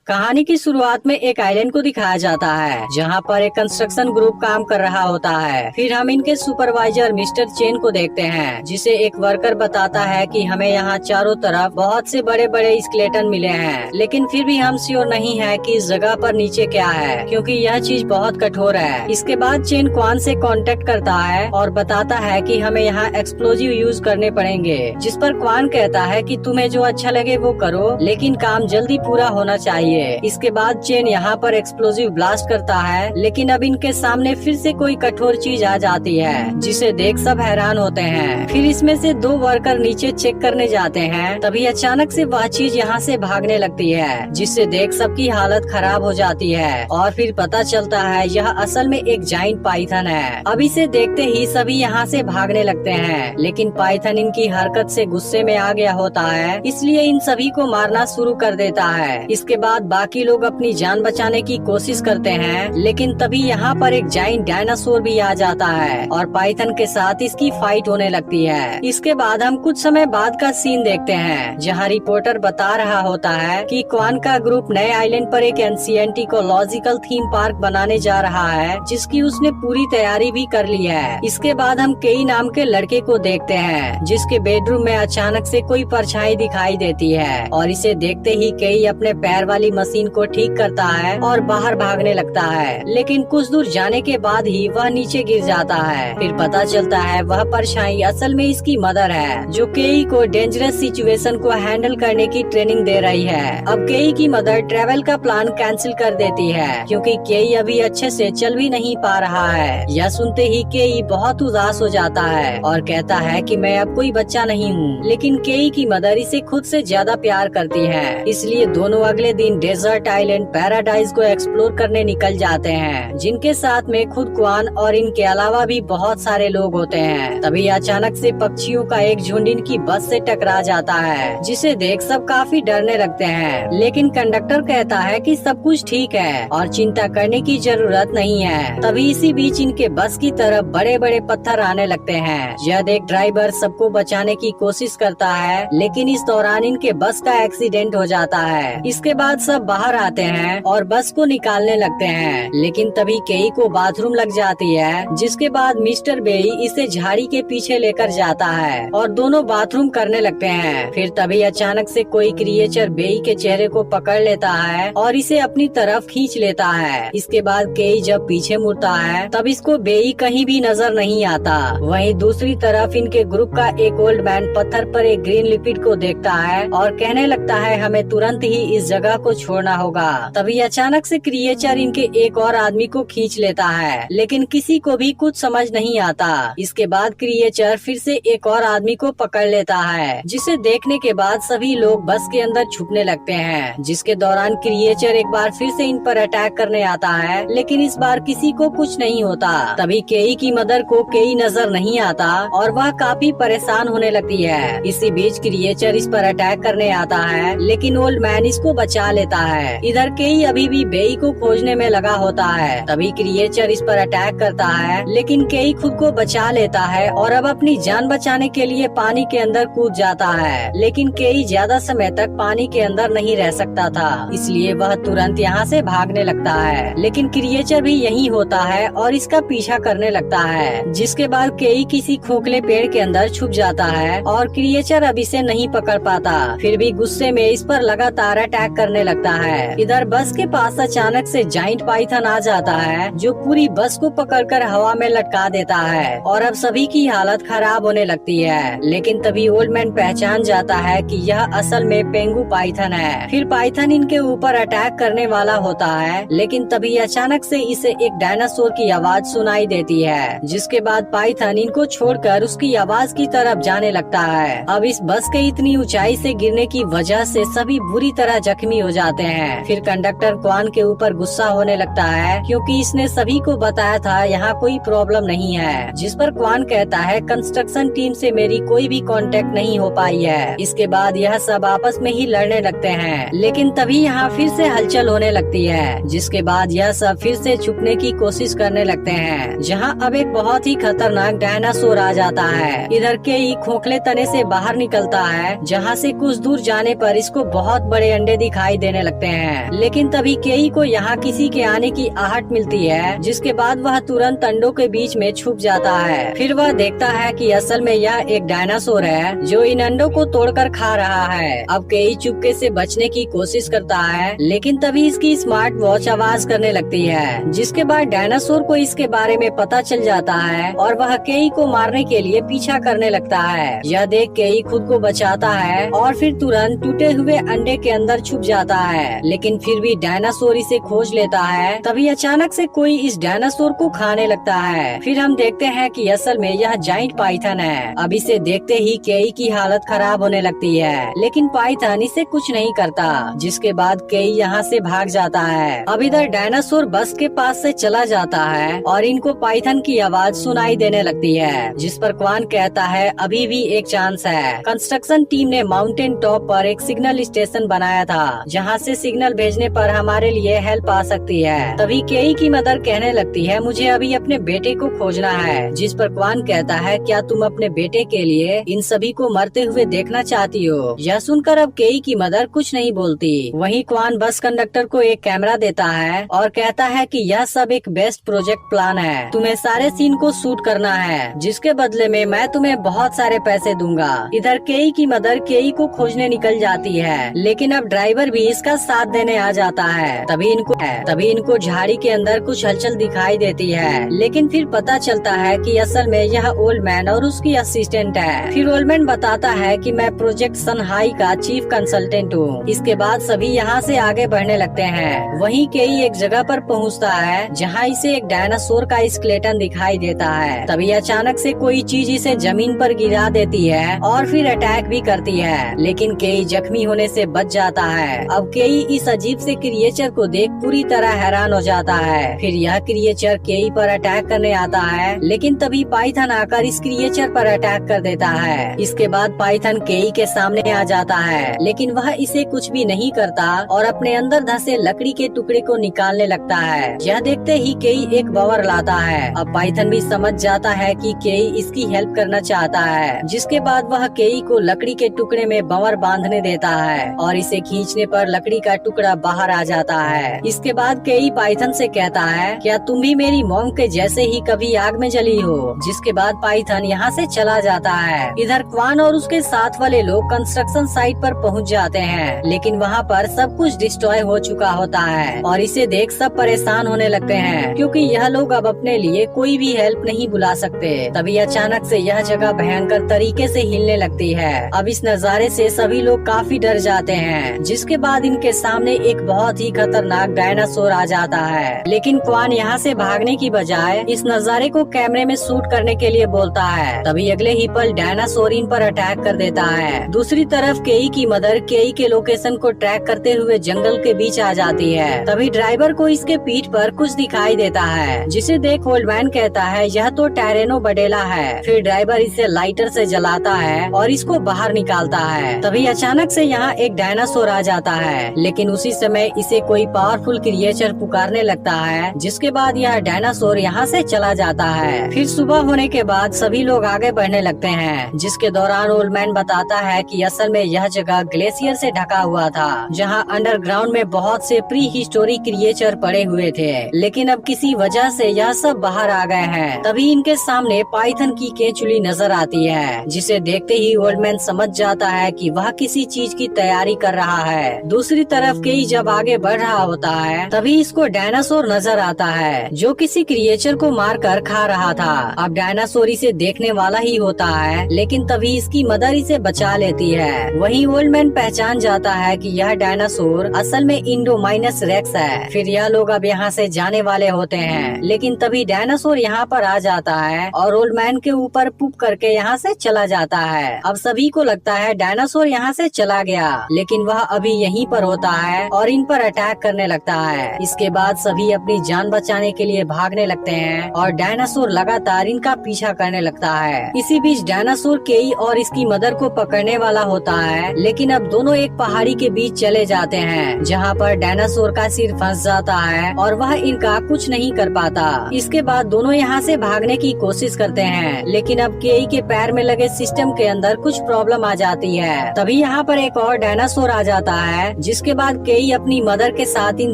कहानी की शुरुआत में एक आइलैंड को दिखाया जाता है जहाँ पर एक कंस्ट्रक्शन ग्रुप काम कर रहा होता है। फिर हम इनके सुपरवाइजर मिस्टर चेन को देखते हैं, जिसे एक वर्कर बताता है कि हमें यहाँ चारों तरफ बहुत से बड़े बड़े स्केलेटन मिले हैं, लेकिन फिर भी हम श्योर नहीं है कि इस जगह पर नीचे क्या है, क्योंकि यह चीज बहुत कठोर है। इसके बाद चेन क्वान से कांटेक्ट करता है और बताता है कि हमें यहाँ एक्सप्लोजिव यूज करने पड़ेंगे, जिस पर क्वान कहता है कि तुम्हें जो अच्छा लगे वो करो, लेकिन काम जल्दी पूरा होना चाहिए। इसके बाद चेन यहाँ पर एक्सप्लोजिव ब्लास्ट करता है, लेकिन अब इनके सामने फिर से कोई कठोर चीज आ जाती है, जिसे देख सब हैरान होते हैं। फिर इसमें से दो वर्कर नीचे चेक करने जाते हैं, तभी अचानक से वह चीज यहाँ से भागने लगती है, जिससे देख सबकी हालत खराब हो जाती है और फिर पता चलता है यह असल में एक जाइंट पाइथन है। अब इसे देखते ही सभी यहाँ से भागने लगते हैं, लेकिन पाइथन इनकी हरकत से गुस्से में आ गया होता है, इसलिए इन सभी को मारना शुरू कर देता है। इसके बाद बाकी लोग अपनी जान बचाने की कोशिश करते हैं, लेकिन तभी यहाँ पर एक जाइंट डायनासोर भी आ जाता है और पाइथन के साथ इसकी फाइट होने लगती है। इसके बाद हम कुछ समय बाद का सीन देखते हैं, जहाँ रिपोर्टर बता रहा होता है कि क्वान का ग्रुप नए आइलैंड पर एक एंशिएंट इकोलॉजिकल थीम पार्क बनाने जा रहा है, जिसकी उसने पूरी तैयारी भी कर ली है। इसके बाद हम केई नाम के लड़के को देखते हैं, जिसके बेडरूम में अचानक से कोई परछाई दिखाई देती है और इसे देखते ही केई अपने पैर वाली मशीन को ठीक करता है और बाहर भागने लगता है, लेकिन कुछ दूर जाने के बाद ही वह नीचे गिर जाता है। फिर पता चलता है वह परछाई असल में इसकी मदर है, जो केई को डेंजरस सिचुएशन को हैंडल करने की ट्रेनिंग दे रही है। अब केई की मदर ट्रेवल का प्लान कैंसिल कर देती है, क्योंकि केई अभी अच्छे से चल भी नहीं पा रहा है। यह सुनते ही केई बहुत उदास हो जाता है और कहता है कि मैं अब कोई बच्चा नहीं हूँ, लेकिन केई की मदर इसे खुद से ज्यादा प्यार करती है, इसलिए दोनों अगले दिन डेजर्ट आइलैंड पैराडाइज को एक्सप्लोर करने निकल जाते हैं, जिनके साथ में खुद क्वान और इनके अलावा भी बहुत सारे लोग होते हैं। तभी अचानक से पक्षियों का एक झुंड इनकी बस से टकरा जाता है, जिसे देख सब काफी डरने लगते हैं, लेकिन कंडक्टर कहता है कि सब कुछ ठीक है और चिंता करने की जरूरत नहीं है। तभी इसी बीच इनके बस की तरफ बड़े बड़े पत्थर आने लगते हैं। यह देख ड्राइवर सबको बचाने की कोशिश करता है, लेकिन इस दौरान इनके बस का एक्सीडेंट हो जाता है। इसके बाद सब बाहर आते हैं और बस को निकालने लगते हैं, लेकिन तभी केई को बाथरूम लग जाती है, जिसके बाद मिस्टर बेई इसे झाड़ी के पीछे लेकर जाता है और दोनों बाथरूम करने लगते हैं। फिर तभी अचानक से कोई क्रिएचर बेई के चेहरे को पकड़ लेता है और इसे अपनी तरफ खींच लेता है। इसके बाद केई जब पीछे मुड़ता है तब इसको बेई कहीं भी नजर नहीं आता। वहीं दूसरी तरफ इनके ग्रुप का एक ओल्ड मैन पत्थर पर एक ग्रीन लिक्विड को देखता है और कहने लगता है हमें तुरंत ही इस जगह को छोड़ना होगा। तभी अचानक से क्रिएचर इनके एक और आदमी को खींच लेता है, लेकिन किसी को भी कुछ समझ नहीं आता। इसके बाद क्रिएचर फिर से एक और आदमी को पकड़ लेता है, जिसे देखने के बाद सभी लोग बस के अंदर छुपने लगते हैं, जिसके दौरान क्रिएचर एक बार फिर से इन पर अटैक करने आता है, लेकिन इस बार किसी को कुछ नहीं होता। तभी केई की मदर को केई नजर नहीं आता और वह काफी परेशान होने लगती है। इसी बीच क्रिएचर इस पर अटैक करने आता है, लेकिन ओल्ड मैन इसको बचा लेता है। इधर केई अभी भी बेई को खोजने में लगा होता है। तभी क्रिएचर इस पर अटैक करता है, लेकिन केई खुद को बचा लेता है और अब अपनी जान बचाने के लिए पानी के अंदर कूद जाता है, लेकिन केई ज्यादा समय तक पानी के अंदर नहीं रह सकता था, इसलिए वह तुरंत यहाँ से भागने लगता है। लेकिन क्रिएचर भी यही होता है और इसका पीछा करने लगता है, जिसके बाद केई किसी खोखले पेड़ के अंदर छुप जाता है और क्रिएचर अब इसे नहीं पकड़ पाता। फिर भी गुस्से में इस पर लगातार अटैक करने लगता है। इधर बस के पास अचानक से जाइंट पाइथन आ जाता है, जो पूरी बस को पकड़कर हवा में लटका देता है और अब सभी की हालत खराब होने लगती है। लेकिन तभी ओल्ड मैन पहचान जाता है कि यह असल में पेंगू पाइथन है। फिर पाइथन इनके ऊपर अटैक करने वाला होता है, लेकिन तभी अचानक से इसे एक डायनासोर की आवाज सुनाई देती है, जिसके बाद पाइथन इनको छोड़कर उसकी आवाज की तरफ जाने लगता है। अब इस बस के इतनी ऊंचाई से गिरने की वजह से सभी बुरी तरह जख्मी हो जाते हैं। फिर कंडक्टर क्वान के ऊपर गुस्सा होने लगता है, क्योंकि इसने सभी को बताया था यहाँ कोई प्रॉब्लम नहीं है, जिस पर क्वान कहता है कंस्ट्रक्शन टीम से मेरी कोई भी कांटेक्ट नहीं हो पाई है। इसके बाद यह सब आपस में ही लड़ने लगते हैं, लेकिन तभी यहाँ फिर से हलचल होने लगती है, जिसके बाद यह सब फिर से छुपने की कोशिश करने लगते हैं, जहाँ अब एक बहुत ही खतरनाक डायनासोर आ जाता है। इधर केई खोखले तने से बाहर निकलता है, जहाँ से कुछ दूर जाने पर इसको बहुत बड़े अंडे दिखाई देने लेने लगते हैं। लेकिन तभी केई को यहाँ किसी के आने की आहट मिलती है, जिसके बाद वह तुरंत अंडों के बीच में छुप जाता है। फिर वह देखता है कि असल में यह एक डायनासोर है जो इन अंडों को तोड़कर खा रहा है। अब केई चुपके से बचने की कोशिश करता है, लेकिन तभी इसकी स्मार्ट वॉच आवाज करने लगती है, जिसके बाद डायनासोर को इसके बारे में पता चल जाता है और वह केई को मारने के लिए पीछा करने लगता है। यह देख केई खुद को बचाता है और फिर तुरंत टूटे हुए अंडे के अंदर छुप जाता है, लेकिन फिर भी डायनासोर इसे खोज लेता है। तभी अचानक से कोई इस डायनासोर को खाने लगता है। फिर हम देखते हैं कि असल में यह जाइंट पाइथन है। अब इसे देखते ही केई की हालत खराब होने लगती है, लेकिन पाइथन इसे कुछ नहीं करता, जिसके बाद केई यहाँ से भाग जाता है। अब इधर डायनासोर बस के पास से चला जाता है और इनको पाइथन की आवाज सुनाई देने लगती है, जिस पर क्वान कहता है अभी भी एक चांस है। कंस्ट्रक्शन टीम ने माउंटेन टॉप पर एक सिग्नल स्टेशन बनाया था, जहाँ से सिग्नल भेजने पर हमारे लिए हेल्प आ सकती है। तभी केई की मदर कहने लगती है मुझे अभी अपने बेटे को खोजना है, जिस पर क्वान कहता है क्या तुम अपने बेटे के लिए इन सभी को मरते हुए देखना चाहती हो? यह सुनकर अब केई की मदर कुछ नहीं बोलती। वहीं क्वान बस कंडक्टर को एक कैमरा देता है और कहता है कि यह सब एक बेस्ट प्रोजेक्ट प्लान है, तुम्हें सारे सीन को शूट करना है, जिसके बदले में मैं तुम्हें बहुत सारे पैसे दूंगा। इधर केई की मदर केई को खोजने निकल जाती है, लेकिन अब ड्राइवर भी इसका साथ देने आ जाता है। तभी इनको झाड़ी के अंदर कुछ हलचल दिखाई देती है, लेकिन फिर पता चलता है कि असल में यह ओल्ड मैन और उसकी असिस्टेंट है। फिर ओल्ड मैन बताता है कि मैं प्रोजेक्ट सनहाई का चीफ कंसल्टेंट हूँ। इसके बाद सभी यहाँ से आगे बढ़ने लगते हैं। वहीं केई एक जगह पर पहुँचता है जहाँ इसे एक डायनासोर का स्केलेटन दिखाई देता है। तभी अचानक से कोई चीज इसे जमीन पर गिरा देती है और फिर अटैक भी करती है, लेकिन केई जख्मी होने से बच जाता है। अब केई इस अजीब से क्रिएचर को देख पूरी तरह हैरान हो जाता है। फिर यह क्रिएचर केई पर अटैक करने आता है, लेकिन तभी पाइथन आकर इस क्रिएचर पर अटैक कर देता है। इसके बाद पाइथन केई के सामने आ जाता है, लेकिन वह इसे कुछ भी नहीं करता और अपने अंदर धंसे लकड़ी के टुकड़े को निकालने लगता है। यह देखते ही केई एक बवर लाता है। अब पाइथन भी समझ जाता है कि केई इसकी हेल्प करना चाहता है, जिसके बाद वह केई को लकड़ी के टुकड़े में बवर बांधने देता है और इसे खींचने पर लकड़ी का टुकड़ा बाहर आ जाता है। इसके बाद केई पाइथन से कहता है क्या तुम भी मेरी मॉम के जैसे ही कभी आग में जली हो? जिसके बाद पाइथन यहाँ से चला जाता है। इधर क्वान और उसके साथ वाले लोग कंस्ट्रक्शन साइट पर पहुँच जाते हैं, लेकिन वहाँ पर सब कुछ डिस्ट्रॉय हो चुका होता है और इसे देख सब परेशान होने लगते हैं, क्योंकि यह लोग अब अपने लिए कोई भी हेल्प नहीं बुला सकते। तभी अचानक से यह जगह भयंकर तरीके से हिलने लगती है। अब इस नज़ारे से सभी लोग काफी डर जाते हैं, जिसके बाद इनके सामने एक बहुत ही खतरनाक डायनासोर आ जाता है। लेकिन क्वान यहाँ से भागने की बजाय इस नज़ारे को कैमरे में शूट करने के लिए बोलता है। तभी अगले ही पल डायनासोर इन पर अटैक कर देता है। दूसरी तरफ केई की मदर केई के लोकेशन को ट्रैक करते हुए जंगल के बीच आ जाती है। तभी ड्राइवर को इसके पीठ पर कुछ दिखाई देता है, जिसे देख ओल्ड मैन कहता है यह तो टैरेनो बडेला है। फिर ड्राइवर इसे लाइटर से जलाता है और इसको बाहर निकालता है। तभी अचानक से यहाँ एक डायनासोर आ जाता है, लेकिन उसी समय इसे कोई पावरफुल क्रिएचर पुकारने लगता है, जिसके बाद यह डायनासोर यहाँ से चला जाता है। फिर सुबह होने के बाद सभी लोग आगे बढ़ने लगते हैं, जिसके दौरान ओल्ड मैन बताता है कि असल में यह जगह ग्लेशियर से ढका हुआ था, जहाँ अंडरग्राउंड में बहुत से प्री हिस्टोरिक क्रिएचर पड़े हुए थे, लेकिन अब किसी वजह से यह सब बाहर आ गए हैं। तभी इनके सामने पाइथन की केंचुली नजर आती है, जिसे देखते ही ओल्ड मैन समझ जाता है कि वह किसी चीज की तैयारी कर रहा है। दूसरी तरफ केई जब आगे बढ़ रहा होता है, तभी इसको डायनासोर नजर आता है, जो किसी क्रिएचर को मारकर खा रहा था। अब डायनासोर इसे देखने वाला ही होता है, लेकिन तभी इसकी मदर इसे बचा लेती है। वहीं ओल्ड मैन पहचान जाता है कि यह डायनासोर असल में इंडोमाइनस रेक्स है। फिर यह लोग अब यहाँ से जाने वाले होते हैं, लेकिन तभी डायनासोर यहाँ पर आ जाता है और ओल्ड मैन के ऊपर पुप करके यहाँ से चला जाता है। अब सभी को लगता है डायनासोर यहाँ से चला गया, लेकिन वह अभी यहीं पर होता है और इन पर अटैक करने लगता है। इसके बाद सभी अपनी जान बचाने के लिए भागने लगते हैं और डायनासोर लगातार इनका पीछा करने लगता है। इसी बीच डायनासोर केई और इसकी मदर को पकड़ने वाला होता है, लेकिन अब दोनों एक पहाड़ी के बीच चले जाते हैं, जहाँ पर डायनासोर का सिर फंस जाता है और वह इनका कुछ नहीं कर पाता। इसके बाद दोनों यहाँ से भागने की कोशिश करते हैं, लेकिन अब केई के पैर में लगे सिस्टम के अंदर कुछ प्रॉब्लम आ जाती है। तभी यहाँ पर एक और डायनासोर आ जाता है, जिसके बाद केई अपनी मदर के साथ इन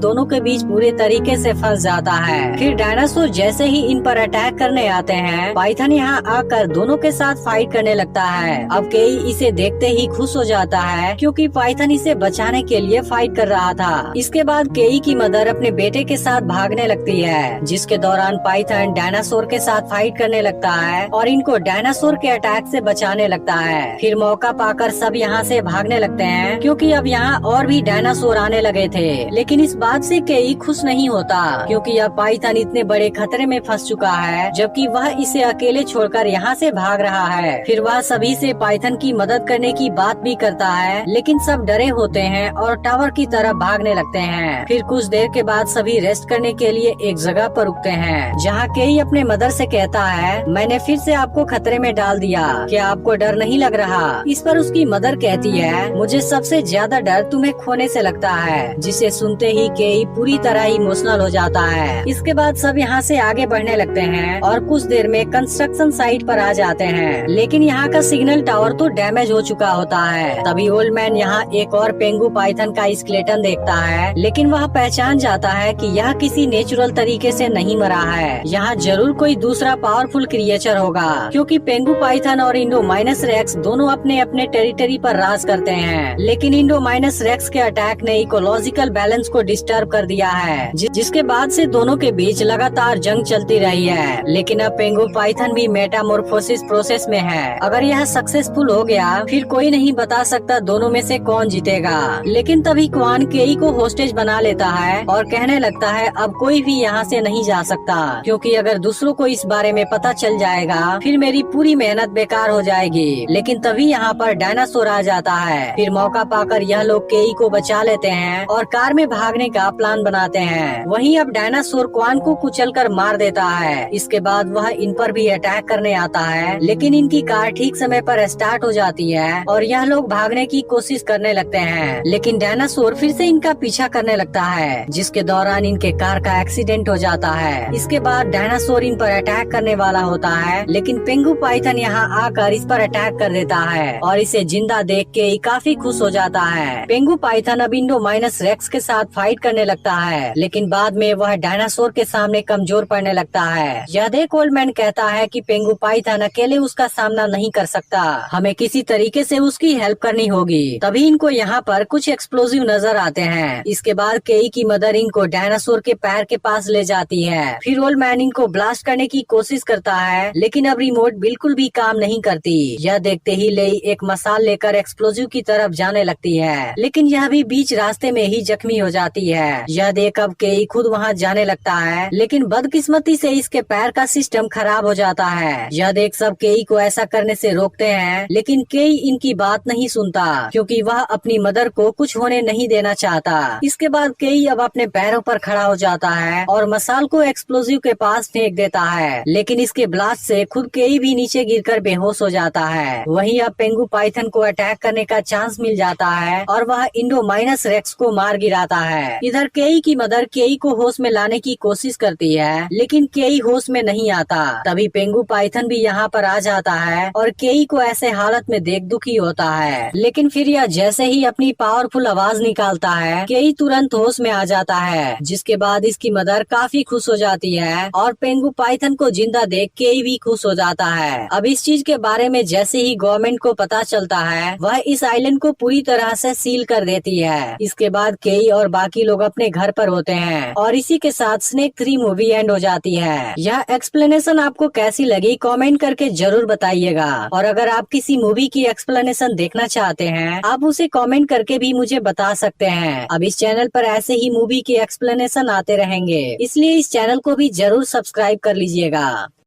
दोनों के बीच पूरे तरीके से फंस जाता है। फिर डायनासोर जैसे ही इन पर अटैक करने आते हैं, पाइथन यहाँ आकर दोनों के साथ फाइट करने लगता है। अब केई इसे देखते ही खुश हो जाता है क्योंकि पाइथन इसे बचाने के लिए फाइट कर रहा था। इसके बाद केई की मदर अपने बेटे के साथ भागने लगती है, जिसके दौरान पाइथन डायनासोर के साथ फाइट करने लगता है और इनको डायनासोर के अटैक से बचाने लगता है। फिर मौका पाकर सब यहाँ से भागने लगते हैं क्योंकि अब यहाँ और भी डायनासोर आने लगे थे। लेकिन इस बात से केई खुश नहीं होता क्योंकि अब पाइथन इतने बड़े खतरे में फंस चुका है, जबकि वह इसे अकेले छोड़कर यहाँ से भाग रहा है। फिर वह सभी से पाइथन की मदद करने की बात भी करता है, लेकिन सब डरे होते हैं और टावर की तरफ भागने लगते हैं। फिर कुछ देर के बाद सभी रेस्ट करने के लिए एक जगह पर रुकते हैं, जहाँ केई अपने मदर से कहता है, मैंने फिर से आपको खतरे में डाल दिया, क्या आपको डर नहीं लग रहा? इस पर उसकी मदर कहती है, मुझे सबसे ज्यादा डर तुम्हें खोने से लगता है, जिसे सुनते ही केई पूरी तरह इमोशनल हो जाता है। इसके बाद सब यहाँ से आगे बढ़ने लगते हैं और कुछ देर में कंस्ट्रक्शन साइट पर आ जाते हैं, लेकिन यहाँ का सिग्नल टावर तो डैमेज हो चुका होता है। तभी ओल्ड मैन यहाँ एक और पेंगू पाइथन का स्केलेटन देखता है, लेकिन वह पहचान जाता है कि यह किसी नेचुरल तरीके से नहीं मरा है। यहाँ जरूर कोई दूसरा पावरफुल क्रिएचर होगा, क्योंकि पेंगू पाइथन और इंडोमाइनस रेक्स दोनों अपने अपने टेरिटरी पर राज करते हैं। लेकिन इंडोमाइनस रेक्स के अटैक ने इकोलॉजिकल बैलेंस को डिस्टर्ब कर दिया है, जिसके बाद से दोनों के बीच लगातार जंग चलती रही है। लेकिन अब पेंगू पाइथन भी मेटामॉर्फोसिस प्रोसेस में है। अगर यह सक्सेसफुल हो गया फिर कोई नहीं बता सकता दोनों में से कौन जीतेगा। लेकिन तभी क्वान केई को होस्टेज बना लेता है और कहने लगता है अब कोई भी यहाँ से नहीं जा सकता, क्योंकि अगर दूसरों को इस बारे में पता चल जाएगा फिर मेरी पूरी मेहनत बेकार हो जाएगी। लेकिन तभी यहाँ पर डायनासोर आ जाता है। फिर मौका पाकर यह लोग केई को बचा लेते हैं और कार में भागने का प्लान बनाते हैं। वहीं अब डायनासोर क्वान को कुचलकर मार देता है। इसके बाद वह इन पर भी अटैक करने आता है, लेकिन इनकी कार ठीक समय पर स्टार्ट हो जाती है और यह लोग भागने की कोशिश करने लगते हैं। लेकिन डायनासोर फिर से इनका पीछा करने लगता है, जिसके दौरान इनके कार का एक्सीडेंट हो जाता है। इसके बाद डायनासोर इन पर अटैक करने वाला होता है, लेकिन पेंगू पाइथन यहाँ आकर इस पर अटैक कर देता है और इसे जिंदा देख के काफी खुश हो जाता है। पेंगू पाइथन अब इंडोमाइनस रेक्स के साथ फाइट करने लगता है, लेकिन बाद में वह डायनासोर के सामने कमजोर पड़ने लगता है। यह देख ओल्ड मैन कहता है कि पेंगू पाइथन अकेले उसका सामना नहीं कर सकता, हमें किसी तरीके से उसकी हेल्प करनी होगी। तभी इनको यहाँ पर कुछ एक्सप्लोजिव नजर आते हैं। इसके बाद केई की मदर इनको डायनासोर के पैर के पास ले जाती है। फिर ओल्ड मैन इनको ब्लास्ट करने की कोशिश करता है, लेकिन अब रिमोट बिल्कुल भी काम नहीं करती। यह देखते ही लेई एक मसाल लेकर एक्सप्लोजिव की तरफ जाने लगती है, लेकिन यह भी बीच रास्ते में ही जख्मी हो जाती है। यह देख अब केई खुद वहाँ जाने लगता है, लेकिन बदकिस्मती से इसके पैर का सिस्टम खराब हो जाता है। यह देख सब केई को ऐसा करने से रोकते हैं, लेकिन केई इनकी बात नहीं सुनता, क्योंकि वह अपनी मदर को कुछ होने नहीं देना चाहता। इसके बाद केई अब अपने पैरों पर खड़ा हो जाता है और मसाल को एक्सप्लोजिव के पास फेंक देता है, लेकिन इसके ब्लास्ट से खुद केई भी नीचे गिरकर बेहोश हो जाता है। वहीं अब पेंगू पाइथन को अटैक करने का चांस मिल जाता है और वह इंडोमाइनस रेक्स को मार गिराता है। इधर केई की मदर केई को होश में लाने की कोशिश करती है, लेकिन केई होश में नहीं आता। तभी पेंगू पाइथन भी यहाँ पर आ जाता है और केई को ऐसे हालत में देख दुखी होता है। लेकिन फिर यह जैसे ही अपनी पावरफुल आवाज निकालता है, केई तुरंत होश में आ जाता है, जिसके बाद इसकी मदर काफी खुश हो जाती है और पेंगू पाइथन को जिंदा देख केई भी खुश हो जाता है। अब इस चीज के बारे में जैसे ही गवर्नमेंट को पता चलता है, वह इस आइलैंड को पूरी तरह से सील कर देती है। इसके बाद केई और बाकी लोग अपने घर पर होते हैं और इसी के साथ स्नेक 3 मूवी एंड हो जाती है। यह एक्सप्लेनेशन आपको कैसी लगी कमेंट करके जरूर बताइएगा, और अगर आप किसी मूवी की एक्सप्लेनेशन देखना चाहते हैं आप उसे कमेंट करके भी मुझे बता सकते हैं। अब इस चैनल पर ऐसे ही मूवी की एक्सप्लेनेशन आते रहेंगे, इसलिए इस चैनल को भी जरूर सब्सक्राइब कर लीजिएगा।